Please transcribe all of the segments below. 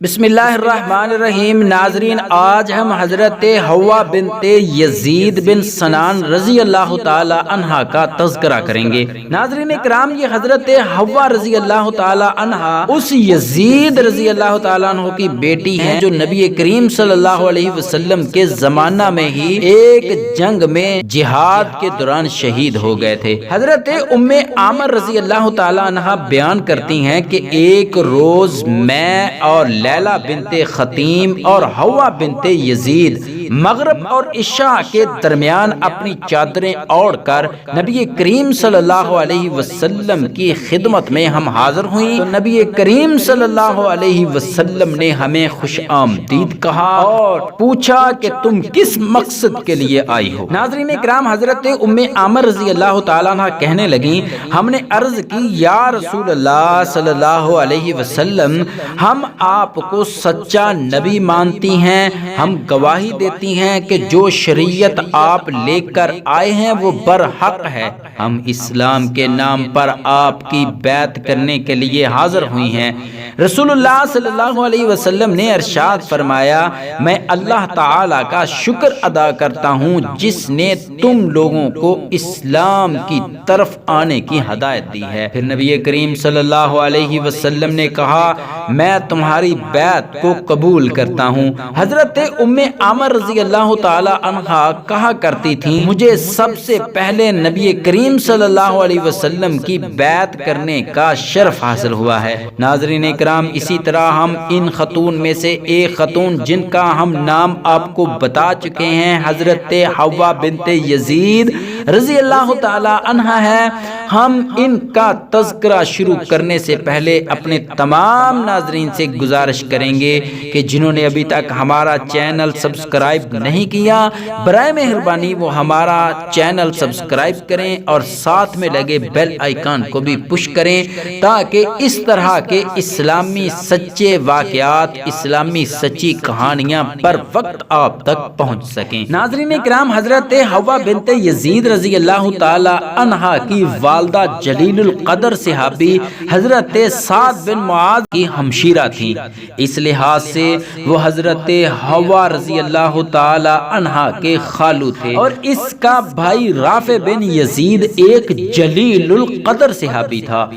بسم اللہ الرحمن الرحیم۔ ناظرین، آج ہم حضرت حوا بنت یزید بن سنان رضی اللہ تعالی عنہا کا تذکرہ کریں گے۔ ناظرین اکرام، یہ حضرت حوا رضی اللہ تعالی عنہا اس یزید رضی اللہ تعالی عنہ کی بیٹی ہیں جو نبی کریم صلی اللہ علیہ وسلم کے زمانہ میں ہی ایک جنگ میں جہاد کے دوران شہید ہو گئے تھے۔ حضرت ام عامر رضی اللہ تعالی عنہا بیان کرتی ہیں کہ ایک روز میں اور لیلہ بنت ختیم اور حوا بنت یزید مغرب اور عشاء کے درمیان اپنی چادریں اوڑھ کر نبی کریم صلی اللہ علیہ وسلم کی خدمت میں ہم حاضر ہوئیں تو نبی کریم صلی اللہ علیہ وسلم نے ہمیں خوش آمدید کہا اور پوچھا کہ تم کس مقصد کے لیے آئی ہو۔ ناظرین اکرام، حضرت ام عامر رضی اللہ تعالیٰ عنہ کہنے لگیں، ہم نے عرض کی یا رسول اللہ صلی اللہ علیہ وسلم، ہم آپ کو سچا نبی مانتی ہیں، ہم گواہی دیتی ہیں کہ جو شریعت آپ لے کر آئے ہیں وہ برحق ہے، ہم اسلام کے نام پر آپ کی بیعت کرنے کے لیے حاضر ہوئی ہیں۔ رسول اللہ صلی اللہ علیہ وسلم نے ارشاد فرمایا، میں اللہ تعالی کا شکر ادا کرتا ہوں جس نے تم لوگوں کو اسلام کی طرف آنے کی ہدایت دی ہے۔ پھر نبی کریم صلی اللہ علیہ وسلم نے کہا، میں تمہاری بیعت کو قبول کرتا ہوں۔ حضرت ام عامر رضی اللہ تعالی عنہا کہا کرتی تھیں، مجھے سب سے پہلے نبی کریم صلی اللہ علیہ وسلم کی بیعت کرنے کا شرف حاصل ہوا ہے۔ ناظرین اکرام، اسی طرح ہم ان خاتون میں سے ایک خاتون جن کا ہم نام آپ کو بتا چکے ہیں، حضرت حوا بنت یزید رضی اللہ تعالی عنہا ہے، ہم ان کا تذکرہ شروع کرنے سے پہلے اپنے تمام ناظرین سے گزارش کریں گے کہ جنہوں نے ابھی تک ہمارا چینل سبسکرائب نہیں کیا، برائے مہربانی وہ ہمارا چینل سبسکرائب کریں اور ساتھ میں لگے بیل آئیکن کو بھی پش کریں تاکہ اس طرح کے اسلامی سچے واقعات، اسلامی سچی کہانیاں پر وقت آپ تک پہنچ سکیں۔ ناظرین اکرام، حضرت حوا بنت یزید رضی اللہ تعالی عنہا کی والدہ جلیل القدر صحابی حضرت سعد بن معاذ کی ہمشیرہ تھیں، اس لحاظ سے وہ حضرت حوا رضی اللہ تعالی عنہا کے خالو تھے، اور اس کا بھائی رافع بن یزید ایک جلیل القدر صحابی تھا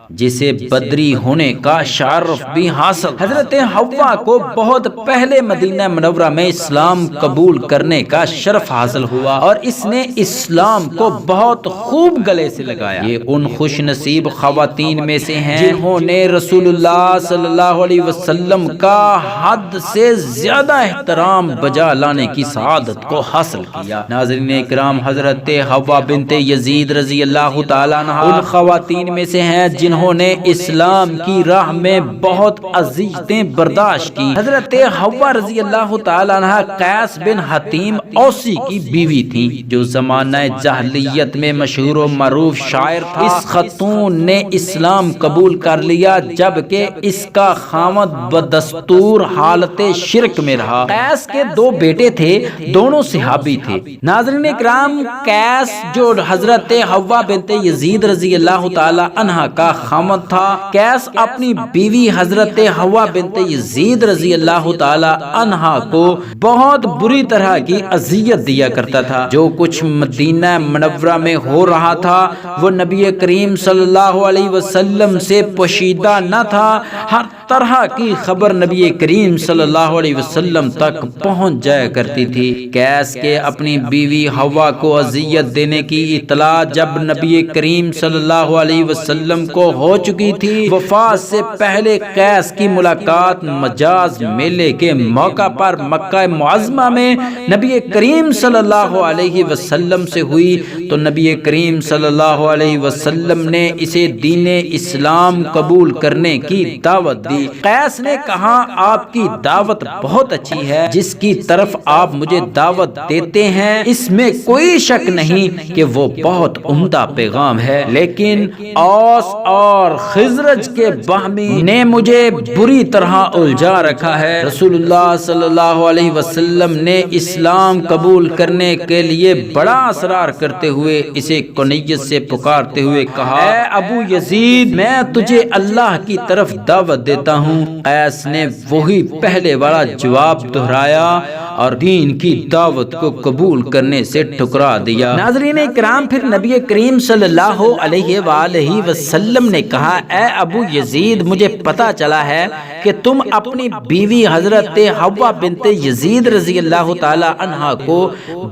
جسے بدری ہونے کا شرف بھی حاصل۔ حضرت حوا کو بہت پہلے مدینہ منورہ میں اسلام قبول کرنے کا شرف حاصل ہوا اور اس نے اسلام کو بہت خوب گلے سے لگایا۔ یہ ان خوش نصیب خواتین میں سے ہیں جنہوں نے رسول اللہ صلی اللہ علیہ وسلم کا حد سے زیادہ احترام بجا لانے کی سعادت کو حاصل کیا۔ ناظرین اکرام، حضرت حوا بنت یزید رضی اللہ تعالیٰ عنہ ان خواتین میں سے ہیں جنہوں نے اسلام کی راہ میں بہت اذیتیں برداشت کی۔ حضرت حوا رضی اللہ تعالی عنہ قیس بن حتیم اوسی کی بیوی تھیں جو زمانہ جاہلیت میں مشہور و معروف شاعر تھا۔ اس خاتون نے اسلام قبول کر لیا جبکہ اس کا خاوند بدستور حالت شرک میں رہا۔ قیس کے دو بیٹے تھے، دونوں صحابی تھے۔ ناظرین اکرام، قیس جو حضرت حوا بنت یزید رضی اللہ تعالی عنہ کا خامد تھا، قیس اپنی بیوی حضرت حوا بنت یزید رضی اللہ تعالی عنہا کو بہت بری طرح کی اذیت دیا کرتا تھا۔ جو کچھ مدینہ منورہ میں ہو رہا تھا وہ نبی کریم صلی اللہ علیہ وسلم سے پوشیدہ نہ تھا، ہر طرح کی خبر نبی کریم صلی اللہ علیہ وسلم تک پہنچ جایا کرتی تھی۔ قیس کے اپنی بیوی حوا کو اذیت دینے کی اطلاع جب نبی کریم صلی اللہ علیہ وسلم کو ہو چکی تھی، وفات سے پہلے قیس کی ملاقات مجاز میلے کے موقع پر مکہ معظمہ میں نبی کریم صلی اللہ علیہ وسلم سے ہوئی تو نبی کریم صلی اللہ علیہ وسلم نے اسے دین اسلام قبول کرنے کی دعوت دی۔ قیس نے کہا، آپ کی دعوت بہت اچھی ہے، جس کی طرف آپ مجھے دعوت دیتے ہیں اس میں کوئی شک نہیں کہ وہ بہت عمدہ پیغام ہے، لیکن اوس اور خزرج کے باہمی نے مجھے بری طرح الجھا رکھا ہے۔ رسول اللہ صلی اللہ علیہ وسلم نے اسلام قبول کرنے کے لیے بڑا اصرار کرتے ہوئے اسے کنیت سے پکارتے ہوئے کہا، اے ابو یزید، میں تجھے اللہ کی طرف دعوت دیتا چاہتا ہوں۔ قیس نے وہی پہلے والا جواب دہرایا اور دین کی دعوت کو قبول کرنے سے ٹھکرا دیا۔ ناظرین کرام، پھر نبی کریم صلی اللہ علیہ وآلہ وسلم نے کہا، اے ابو یزید، مجھے پتا چلا ہے کہ تم اپنی بیوی حضرت حوا بنت یزید رضی اللہ تعالی عنہا کو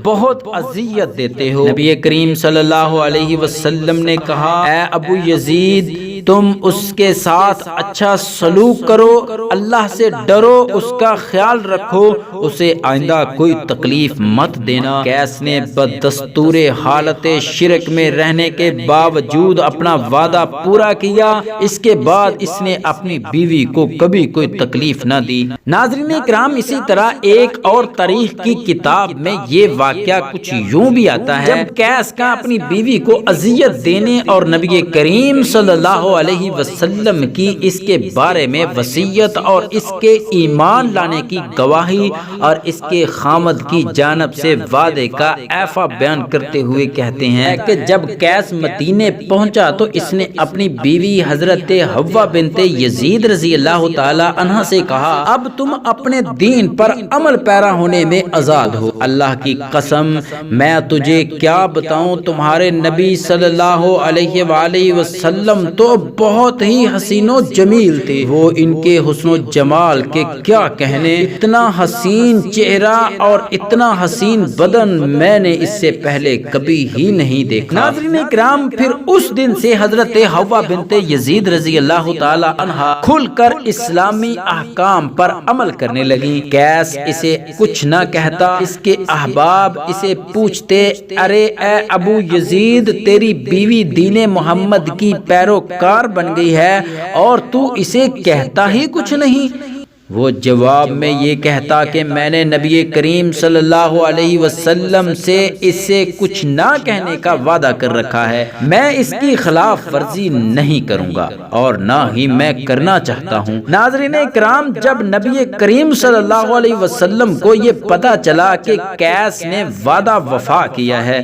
بہت اذیت دیتے ہو۔ نبی کریم صلی اللہ علیہ وسلم نے کہا، اے ابو یزید، تم اس کے ساتھ اچھا سلوک کرو، اللہ سے ڈرو، اس کا خیال رکھو، اسے آئندہ کوئی تکلیف مت دینا۔ قیس نے بدستور حالت شرک میں رہنے کے باوجود اپنا وعدہ پورا کیا۔ اس کے بعد اس نے اپنی بیوی کو کبھی کوئی تکلیف نہ دی۔ ناظرین کرام، اسی طرح ایک اور تاریخ کی کتاب میں یہ واقعہ کچھ یوں بھی آتا ہے، جب قیس کا اپنی بیوی کو اذیت دینے اور نبی کریم صلی اللہ علیہ وسلم کی اس کے بارے میں وصیت اور اس کے ایمان لانے کی گواہی اور اس کے خامد کی جانب سے وعدے کا ایفا بیان کرتے ہوئے کہتے ہیں کہ جب قیس مدینے پہنچا تو اس نے اپنی بیوی حضرت حوا بنت یزید رضی اللہ تعالی عنہ سے کہا، اب تم اپنے دین پر عمل پیرا ہونے میں آزاد ہو۔ اللہ کی قسم، میں تجھے کیا بتاؤں، تمہارے نبی صلی اللہ علیہ وآلہ وسلم تو بہت ہی حسین و جمیل تھے، وہ ان کے حسن و جمال کے کیا کہنے، اتنا حسین چہرہ اور اتنا حسین بدن میں نے اس سے پہلے کبھی ہی نہیں دیکھا۔ ناظرین کرام، پھر اس دن سے حضرت حوا بنت یزید رضی اللہ تعالی عنہا کھل کر اسلامی احکام پر عمل کرنے لگیں۔ قیس اسے کچھ نہ کہتا، اس کے احباب اسے پوچھتے، ارے اے ابو یزید، تیری بیوی دین محمد کی پیروکار بن گئی ہے اور تو اسے کہتا ہی کچھ نہیں۔ وہ جواب میں یہ کہتا کہ میں نے نبی کریم صلی اللہ علیہ وسلم سے اس سے کچھ نہ کہنے کا وعدہ کر رکھا ہے، میں اس کی خلاف ورزی نہیں کروں گا اور نہ ہی میں کرنا چاہتا ہوں۔ ناظرین کرام، جب نبی کریم صلی اللہ علیہ وسلم کو یہ پتا چلا کہ قیس نے وعدہ وفا کیا ہے،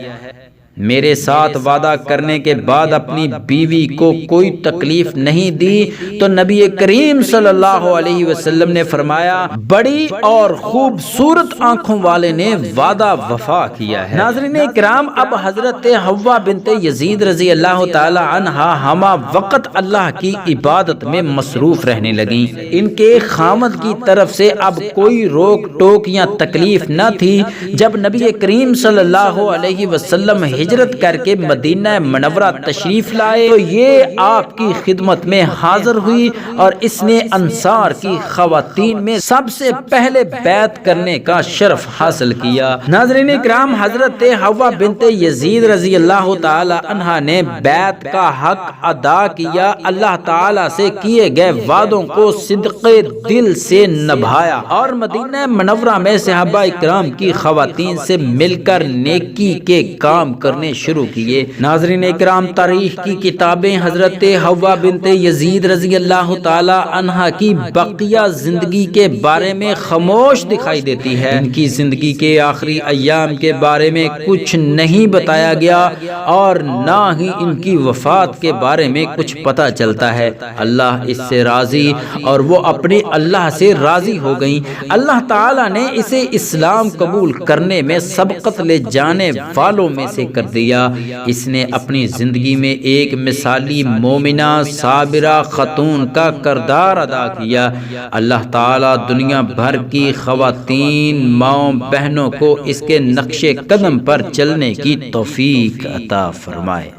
میرے ساتھ وعدہ کرنے کے بعد اپنی بیوی کو کوئی تکلیف نہیں دی، تو نبی کریم صلی اللہ علیہ وسلم نے فرمایا، بڑی اور خوبصورت آنکھوں والے نے وعدہ وفا کیا ہے۔ ناظرین کرام، اب حضرت حوا بنت یزید رضی اللہ تعالی عنہا ہمہ وقت اللہ کی عبادت میں مصروف رہنے لگیں۔ ان کے خامد کی طرف سے اب کوئی روک ٹوک یا تکلیف نہ تھی۔ جب نبی کریم صلی اللہ علیہ وسلم ہجرت کر کے مدینہ منورہ تشریف لائے تو یہ آپ کی خدمت میں حاضر ہوئی اور اس نے انصار کی خواتین میں سب سے پہلے بیعت کرنے کا شرف حاصل کیا۔ ناظرین کرام، حضرت حوا بنت یزید رضی اللہ تعالی عنہا نے بیعت کا حق ادا کیا، اللہ تعالی سے کیے گئے وعدوں کو صدق دل سے نبھایا اور مدینہ منورہ میں صحابہ کرام کی خواتین سے مل کر نیکی کے کام کرنے شروع کیے۔ ناظرین اکرام، تاریخ کی کتابیں حضرت حوا بنت یزید رضی اللہ تعالی عنہا کی بقیہ زندگی کے بارے میں خاموش دکھائی دیتی ہے۔ ان کی زندگی کے آخری ایام کے بارے میں کچھ نہیں بتایا گیا اور نہ ہی ان کی وفات کے بارے میں کچھ پتہ چلتا ہے۔ اللہ اس سے راضی اور وہ اپنے اللہ سے راضی ہو گئیں۔ اللہ تعالی نے اسے اسلام قبول کرنے میں سبقت لے جانے والوں میں سے کر دیا۔ اس نے اپنی زندگی میں ایک مثالی مومنہ صابرہ خاتون کا کردار ادا کیا۔ اللہ تعالی دنیا بھر کی خواتین ماؤں بہنوں کو اس کے نقش قدم پر چلنے کی توفیق عطا فرمائے۔